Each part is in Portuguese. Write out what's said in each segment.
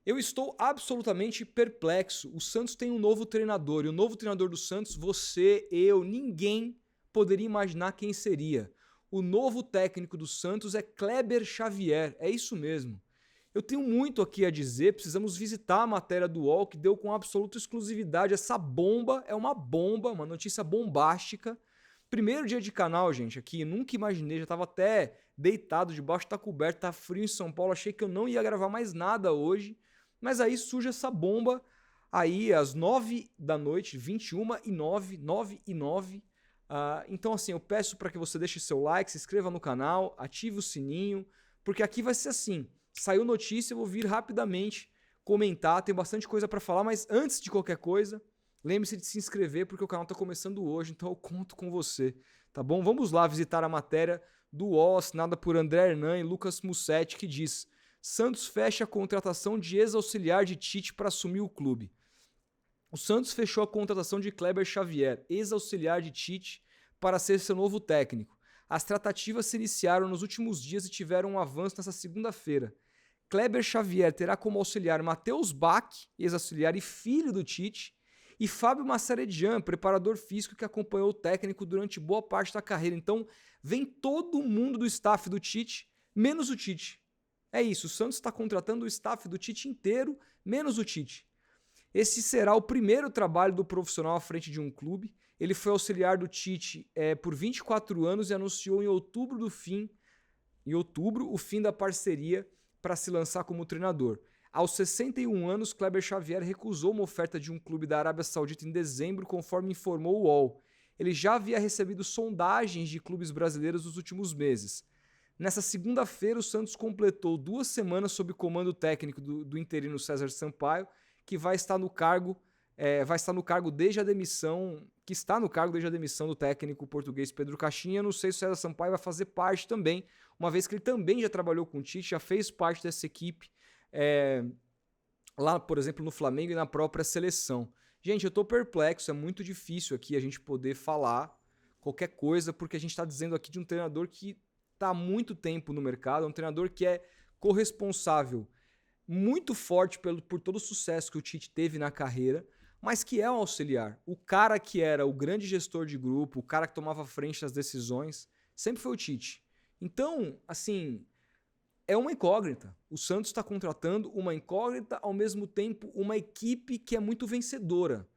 Eu estou absolutamente perplexo. O Santos tem um novo treinador. E o novo treinador do Santos, você, eu, ninguém poderia imaginar quem seria. O novo técnico do Santos é Kleber Xavier. É isso mesmo. Eu tenho muito aqui a dizer. Precisamos visitar a matéria do UOL, que deu com absoluta exclusividade. Essa bomba é uma bomba, uma notícia bombástica. Primeiro dia de canal, gente, aqui. Nunca imaginei. Já estava até deitado debaixo da coberta. Tá frio em São Paulo. Achei que eu não ia gravar mais nada hoje. Mas aí surge essa bomba aí às 9 da noite, 21h09, 9h09. Então assim, eu peço para que você deixe seu like, se inscreva no canal, ative o sininho, porque aqui vai ser assim, saiu notícia, eu vou vir rapidamente comentar, tem bastante coisa para falar, mas antes de qualquer coisa, lembre-se de se inscrever porque o canal está começando hoje, então eu conto com você, tá bom? Vamos lá visitar a matéria do UOL, assinada por André Hernan e Lucas Mussetti, que diz: Santos fecha a contratação de ex-auxiliar de Tite para assumir o clube. O Santos fechou a contratação de Kleber Xavier, ex-auxiliar de Tite, para ser seu novo técnico. As tratativas se iniciaram nos últimos dias e tiveram um avanço nesta segunda-feira. Kleber Xavier terá como auxiliar Matheus Bach, ex-auxiliar e filho do Tite, e Fábio Massareddin, preparador físico que acompanhou o técnico durante boa parte da carreira. Então, vem todo mundo do staff do Tite, menos o Tite. É isso, o Santos está contratando o staff do Tite inteiro, menos o Tite. Esse será o primeiro trabalho do profissional à frente de um clube. Ele foi auxiliar do Tite por 24 anos e anunciou em outubro o fim da parceria para se lançar como treinador. Aos 61 anos, Kleber Xavier recusou uma oferta de um clube da Arábia Saudita em dezembro, conforme informou o UOL. Ele já havia recebido sondagens de clubes brasileiros nos últimos meses. Nessa segunda-feira, o Santos completou 2 semanas sob comando técnico do interino César Sampaio, que vai estar no cargo desde a demissão, do técnico português Pedro Caixinha. Não sei se o César Sampaio vai fazer parte também, uma vez que ele também já trabalhou com o Tite, já fez parte dessa equipe, lá, por exemplo, no Flamengo e na própria seleção. Gente, eu tô perplexo, é muito difícil aqui a gente poder falar qualquer coisa, porque a gente está dizendo aqui de um treinador que está há muito tempo no mercado, é um treinador que é corresponsável muito forte por todo o sucesso que o Tite teve na carreira, mas que é um auxiliar. O cara que era o grande gestor de grupo, o cara que tomava frente das decisões, sempre foi o Tite. Então, assim, é uma incógnita. O Santos está contratando uma incógnita, ao mesmo tempo uma equipe que é muito vencedora.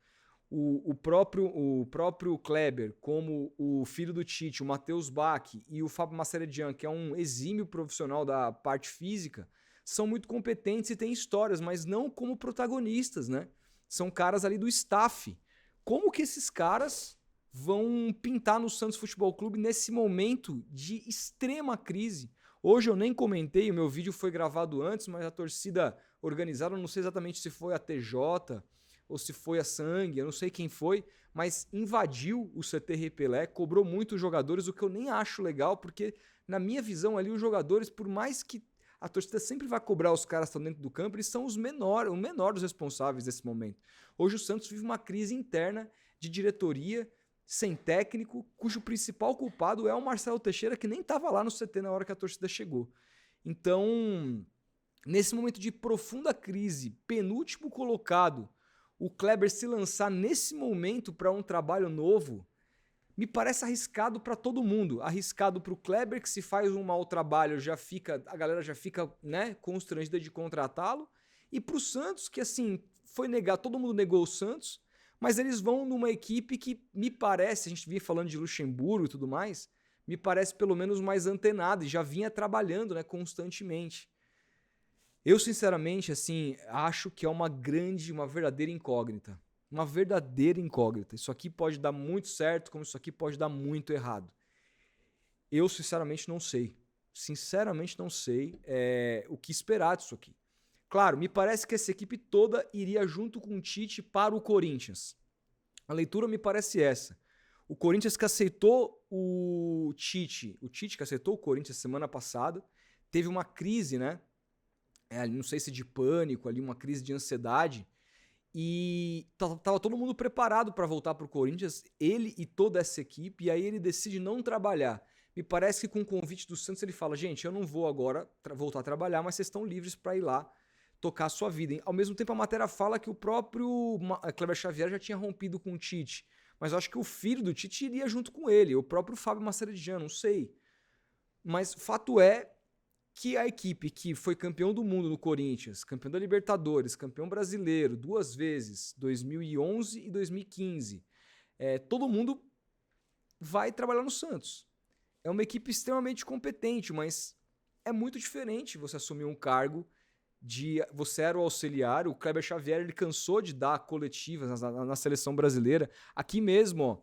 O próprio Kleber, como o filho do Tite, o Matheus Bach e o Fábio Massareddin, que é um exímio profissional da parte física, são muito competentes e têm histórias, mas não como protagonistas, né? São caras ali do staff. Como que esses caras vão pintar no Santos Futebol Clube nesse momento de extrema crise? Hoje eu nem comentei, o meu vídeo foi gravado antes, mas a torcida organizada, eu não sei exatamente se foi a TJ ou se foi a Sangue, eu não sei quem foi, mas invadiu o CT Rei Pelé, cobrou muito os jogadores, o que eu nem acho legal, porque na minha visão ali os jogadores, por mais que a torcida sempre vai cobrar os caras que estão dentro do campo, eles são o menor dos responsáveis desse momento. Hoje o Santos vive uma crise interna de diretoria, sem técnico, cujo principal culpado é o Marcelo Teixeira, que nem estava lá no CT na hora que a torcida chegou. Então, nesse momento de profunda crise, penúltimo colocado, o Kleber se lançar nesse momento para um trabalho novo, me parece arriscado para todo mundo. Arriscado para o Kleber, que se faz um mau trabalho, a galera já fica, né, constrangida de contratá-lo. E para o Santos, que assim, foi negar, todo mundo negou o Santos, mas eles vão numa equipe que me parece, a gente vinha falando de Luxemburgo e tudo mais, me parece pelo menos mais antenada e já vinha trabalhando, né, constantemente. Eu, sinceramente, assim, acho que é uma verdadeira incógnita. Uma verdadeira incógnita. Isso aqui pode dar muito certo, como isso aqui pode dar muito errado. Eu, sinceramente, não sei. Sinceramente, não sei o que esperar disso aqui. Claro, me parece que essa equipe toda iria junto com o Tite para o Corinthians. A leitura me parece essa. O Corinthians que aceitou o Tite que aceitou o Corinthians semana passada, teve uma crise, né? Não sei se de pânico, ali uma crise de ansiedade, e tava todo mundo preparado para voltar pro Corinthians, ele e toda essa equipe, e aí ele decide não trabalhar. Me parece que com o convite do Santos ele fala: gente, eu não vou agora voltar a trabalhar, mas vocês estão livres para ir lá tocar a sua vida. Ao mesmo tempo, a matéria fala que o próprio Kleber Xavier já tinha rompido com o Tite. Mas eu acho que o filho do Tite iria junto com ele, o próprio Fábio Massarediano, não sei. Mas fato é que a equipe que foi campeão do mundo no Corinthians, campeão da Libertadores, campeão brasileiro 2 vezes, 2011 e 2015, todo mundo vai trabalhar no Santos. É uma equipe extremamente competente, mas é muito diferente você assumir um cargo de... Você era o auxiliar, o Kleber Xavier ele cansou de dar coletivas na seleção brasileira. Aqui mesmo, ó,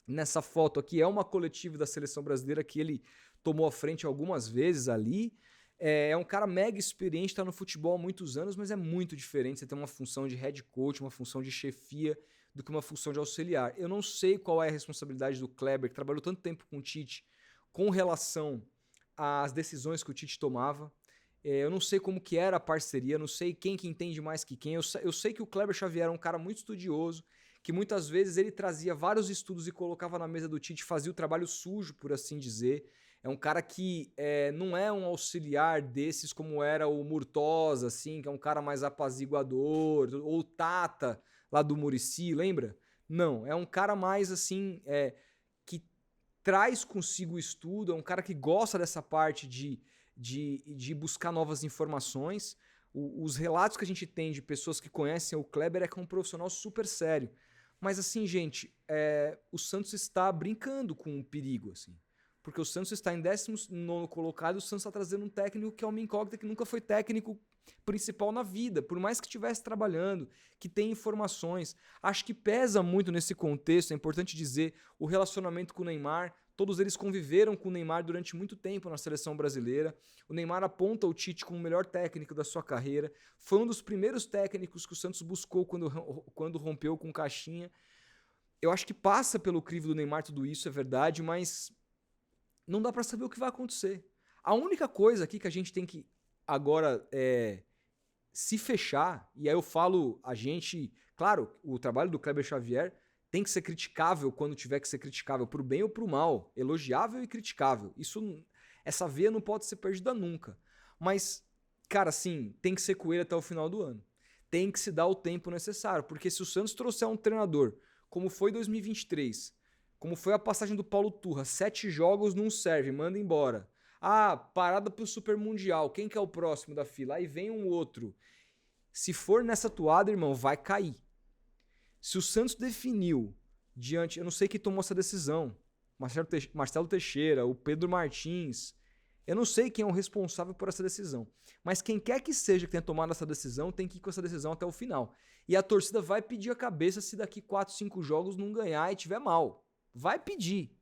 nessa foto aqui, é uma coletiva da seleção brasileira que ele tomou a frente algumas vezes ali. É um cara mega experiente, está no futebol há muitos anos, mas é muito diferente você ter uma função de head coach, uma função de chefia, do que uma função de auxiliar. Eu não sei qual é a responsabilidade do Kleber, que trabalhou tanto tempo com o Tite, com relação às decisões que o Tite tomava. Eu não sei como que era a parceria, não sei quem que entende mais que quem. Eu sei que o Kleber Xavier é um cara muito estudioso, que muitas vezes ele trazia vários estudos e colocava na mesa do Tite, fazia o trabalho sujo, por assim dizer. É um cara que não é um auxiliar desses como era o Murtosa, assim, que é um cara mais apaziguador, ou o Tata, lá do Muricy, lembra? Não, é um cara mais assim, que traz consigo o estudo, é um cara que gosta dessa parte de buscar novas informações. Os relatos que a gente tem de pessoas que conhecem o Kleber é que é um profissional super sério. Mas assim, gente, o Santos está brincando com o perigo, assim. Porque o Santos está em 19º colocado, o Santos está trazendo um técnico que é uma incógnita, que nunca foi técnico principal na vida, por mais que estivesse trabalhando, que tem informações. Acho que pesa muito nesse contexto, é importante dizer, o relacionamento com o Neymar. Todos eles conviveram com o Neymar durante muito tempo na seleção brasileira. O Neymar aponta o Tite como o melhor técnico da sua carreira. Foi um dos primeiros técnicos que o Santos buscou quando rompeu com o Caixinha. Eu acho que passa pelo crivo do Neymar tudo isso, é verdade, mas não dá para saber o que vai acontecer. A única coisa aqui que a gente tem que agora se fechar, e aí eu falo a gente... Claro, o trabalho do Kleber Xavier tem que ser criticável quando tiver que ser criticável, pro bem ou pro mal, elogiável e criticável. Essa veia não pode ser perdida nunca. Mas, cara, assim, tem que ser com ele até o final do ano. Tem que se dar o tempo necessário, porque se o Santos trouxer um treinador, como foi 2023, como foi a passagem do Paulo Turra, 7 jogos não serve, manda embora. Ah, parada pro Super Mundial, quem que é o próximo da fila? Aí vem um outro. Se for nessa toada, irmão, vai cair. Se o Santos definiu diante... Eu não sei quem tomou essa decisão. Marcelo Teixeira, o Pedro Martins. Eu não sei quem é o responsável por essa decisão. Mas quem quer que seja que tenha tomado essa decisão, tem que ir com essa decisão até o final. E a torcida vai pedir a cabeça se daqui 4, 5 jogos não ganhar e tiver mal. Vai pedir.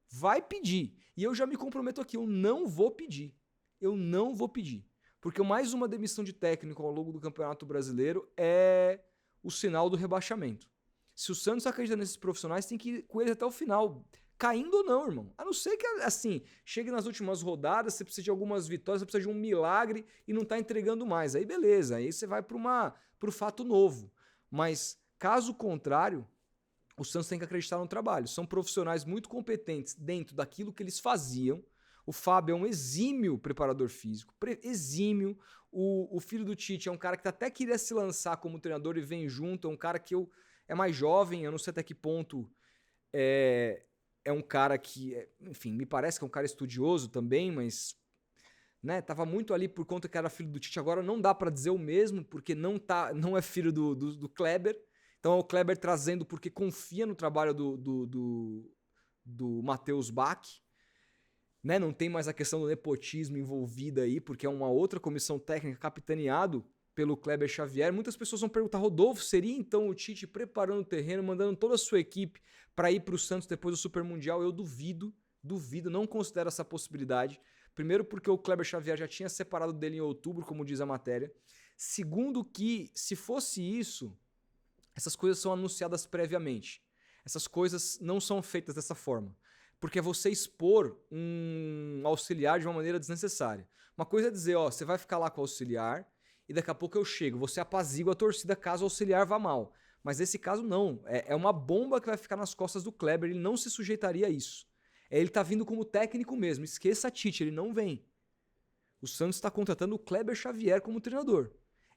Vai pedir. E eu já me comprometo aqui, eu não vou pedir. Eu não vou pedir. Porque mais uma demissão de técnico ao longo do Campeonato Brasileiro é o sinal do rebaixamento. Se o Santos acredita nesses profissionais, tem que ir com eles até o final. Caindo ou não, irmão. A não ser que, assim, chegue nas últimas rodadas, você precisa de algumas vitórias, você precisa de um milagre e não tá entregando mais. Aí beleza, aí você vai pro fato novo. Mas, caso contrário, o Santos tem que acreditar no trabalho. São profissionais muito competentes dentro daquilo que eles faziam. O Fábio é um exímio preparador físico, exímio. O filho do Tite é um cara que até queria se lançar como treinador e vem junto. É um cara que é mais jovem, eu não sei até que ponto é um cara que, enfim, me parece que é um cara estudioso também, mas né, tava muito ali por conta que era filho do Tite. Agora não dá para dizer o mesmo, porque não é filho do Kleber. Então é o Kleber trazendo porque confia no trabalho do Matheus Bach. Né? Não tem mais a questão do nepotismo envolvida aí, porque é uma outra comissão técnica capitaneado pelo Kleber Xavier. Muitas pessoas vão perguntar, Rodolfo, seria então o Tite preparando o terreno, mandando toda a sua equipe para ir para o Santos depois do Super Mundial? Eu duvido, não considero essa possibilidade. Primeiro porque o Kleber Xavier já tinha separado dele em outubro, como diz a matéria. Segundo que, se fosse isso, essas coisas são anunciadas previamente. Essas coisas não são feitas dessa forma. Porque é você expor um auxiliar de uma maneira desnecessária. Uma coisa é dizer, ó, você vai ficar lá com o auxiliar e daqui a pouco eu chego. Você apazigua a torcida caso o auxiliar vá mal. Mas nesse caso não. É uma bomba que vai ficar nas costas do Kleber. Ele não se sujeitaria a isso. Ele tá vindo como técnico mesmo. Esqueça Tite, ele não vem. O Santos está contratando o Kleber Xavier como treinador.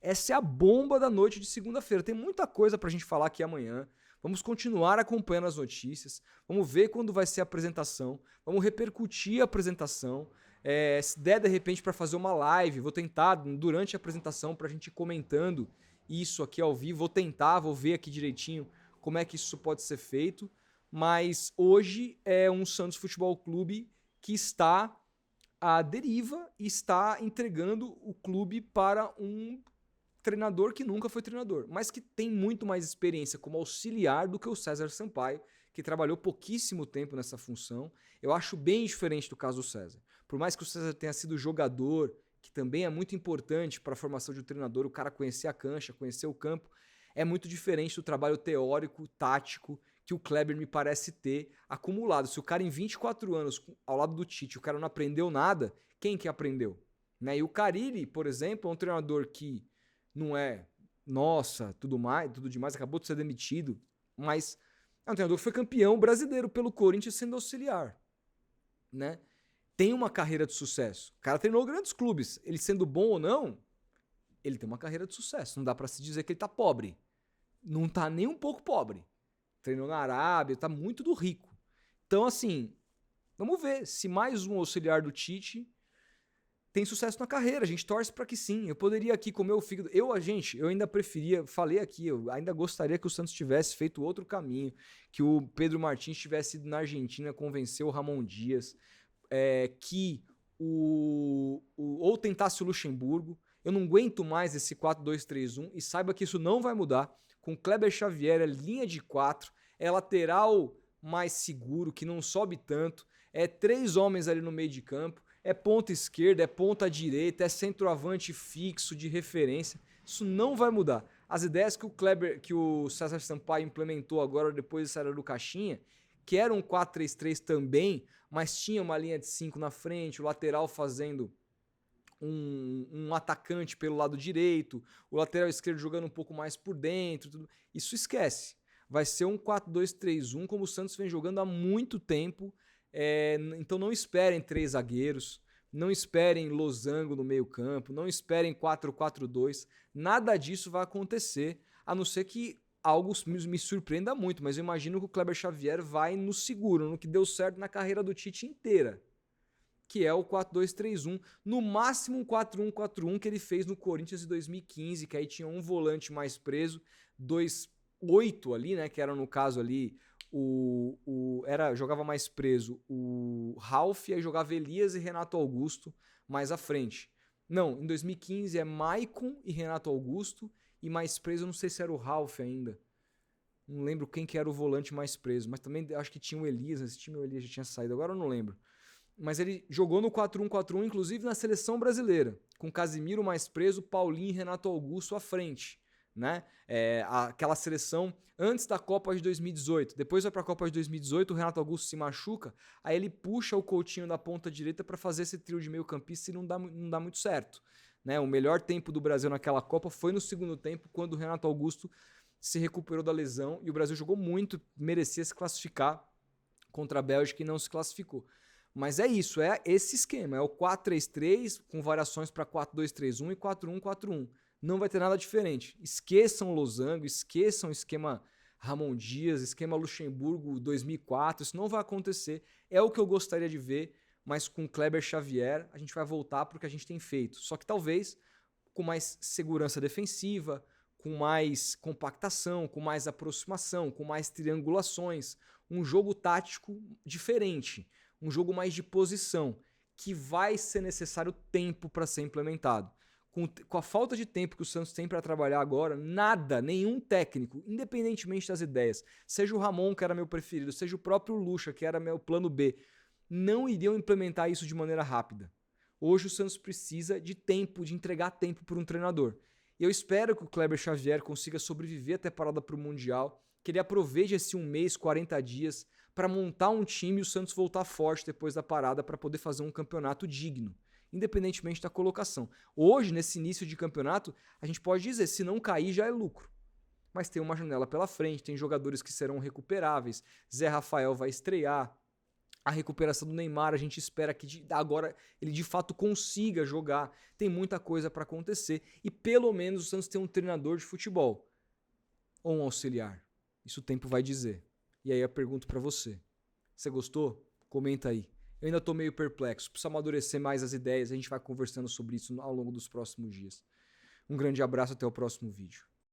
Essa é a bomba da noite de segunda-feira. Tem muita coisa pra gente falar aqui amanhã. Vamos continuar acompanhando as notícias. Vamos ver quando vai ser a apresentação. Vamos repercutir a apresentação. Se der, de repente, para fazer uma live, vou tentar durante a apresentação pra gente ir comentando isso aqui ao vivo. Vou tentar, vou ver aqui direitinho como é que isso pode ser feito. Mas hoje é um Santos Futebol Clube que está à deriva e está entregando o clube para um treinador que nunca foi treinador, mas que tem muito mais experiência como auxiliar do que o César Sampaio, que trabalhou pouquíssimo tempo nessa função. Eu acho bem diferente do caso do César. Por mais que o César tenha sido jogador, que também é muito importante para a formação de um treinador, o cara conhecer a cancha, conhecer o campo, é muito diferente do trabalho teórico, tático, que o Kleber me parece ter acumulado. Se o cara em 24 anos, ao lado do Tite, o cara não aprendeu nada, quem que aprendeu? Né? E o Carille, por exemplo, é um treinador que não é, nossa, tudo demais, acabou de ser demitido, mas é um treinador que foi campeão brasileiro pelo Corinthians sendo auxiliar, né? Tem uma carreira de sucesso. O cara treinou grandes clubes. Ele sendo bom ou não, ele tem uma carreira de sucesso. Não dá pra se dizer que ele tá pobre. Não tá nem um pouco pobre. Treinou na Arábia, tá muito do rico. Então, assim, vamos ver se mais um auxiliar do Tite tem sucesso na carreira. A gente torce para que sim. Eu poderia aqui comer o fígado. Eu ainda preferia, falei aqui, eu ainda gostaria que o Santos tivesse feito outro caminho, que o Pedro Martins tivesse ido na Argentina convencer o Ramon Dias, que ou tentasse o Luxemburgo. Eu não aguento mais esse 4-2-3-1 e saiba que isso não vai mudar. Com Kleber Xavier, é linha de 4, é lateral mais seguro, que não sobe tanto, é 3 homens ali no meio de campo, é ponta esquerda, é ponta direita, é centroavante fixo de referência. Isso não vai mudar. As ideias que o César Sampaio implementou agora depois de sair do Caixinha, que era um 4-3-3 também, mas tinha uma linha de 5 na frente, o lateral fazendo um atacante pelo lado direito, o lateral esquerdo jogando um pouco mais por dentro, tudo. Isso esquece. Vai ser um 4-2-3-1 como o Santos vem jogando há muito tempo. Então não esperem 3 zagueiros, não esperem losango no meio campo, não esperem 4-4-2, nada disso vai acontecer, a não ser que algo me surpreenda muito, mas eu imagino que o Kleber Xavier vai no seguro, no que deu certo na carreira do Tite inteira, que é o 4-2-3-1, no máximo um 4-1-4-1 que ele fez no Corinthians em 2015, que aí tinha um volante mais preso, 2-8 ali, né, que era no caso ali jogava mais preso o Ralf, aí jogava Elias e Renato Augusto mais à frente. Não, em 2015 é Maicon e Renato Augusto, e mais preso eu não sei se era o Ralf ainda. Não lembro quem que era o volante mais preso, mas também acho que tinha o Elias, esse time o Elias já tinha saído, agora eu não lembro. Mas ele jogou no 4-1-4-1, inclusive na seleção brasileira, com Casimiro mais preso, Paulinho e Renato Augusto à frente. Né? Aquela seleção antes da Copa de 2018. Depois vai para a Copa de 2018, o Renato Augusto se machuca, aí ele puxa o Coutinho da ponta direita para fazer esse trio de meio campista e não dá muito certo. Né? O melhor tempo do Brasil naquela Copa foi no segundo tempo, quando o Renato Augusto se recuperou da lesão e o Brasil jogou muito, merecia se classificar contra a Bélgica e não se classificou. Mas é isso, é esse esquema, é o 4-3-3 com variações para 4-2-3-1 e 4-1-4-1. Não vai ter nada diferente. Esqueçam losango, esqueçam esquema Ramon Dias, esquema Luxemburgo 2004, isso não vai acontecer. É o que eu gostaria de ver, mas com Kleber Xavier a gente vai voltar para o que a gente tem feito. Só que talvez com mais segurança defensiva, com mais compactação, com mais aproximação, com mais triangulações, um jogo tático diferente, um jogo mais de posição, que vai ser necessário tempo para ser implementado. Com a falta de tempo que o Santos tem para trabalhar agora, nenhum técnico, independentemente das ideias, seja o Ramon, que era meu preferido, seja o próprio Lucha, que era meu plano B, não iriam implementar isso de maneira rápida. Hoje o Santos precisa de tempo, de entregar tempo para um treinador. E eu espero que o Kleber Xavier consiga sobreviver até a parada para o Mundial, que ele aproveite esse 1 mês, 40 dias, para montar um time e o Santos voltar forte depois da parada para poder fazer um campeonato digno, independentemente da colocação. Hoje, nesse início de campeonato, a gente pode dizer, se não cair já é lucro. Mas tem uma janela pela frente, tem jogadores que serão recuperáveis, Zé Rafael vai estrear, A recuperação do Neymar, a gente espera que agora ele de fato consiga jogar. Tem muita coisa para acontecer e pelo menos o Santos tem um treinador de futebol ou um auxiliar. Isso o tempo vai dizer. E aí eu pergunto para você. Você gostou? Comenta aí. Eu ainda tô meio perplexo. Preciso amadurecer mais as ideias. A gente vai conversando sobre isso ao longo dos próximos dias. Um grande abraço, até o próximo vídeo.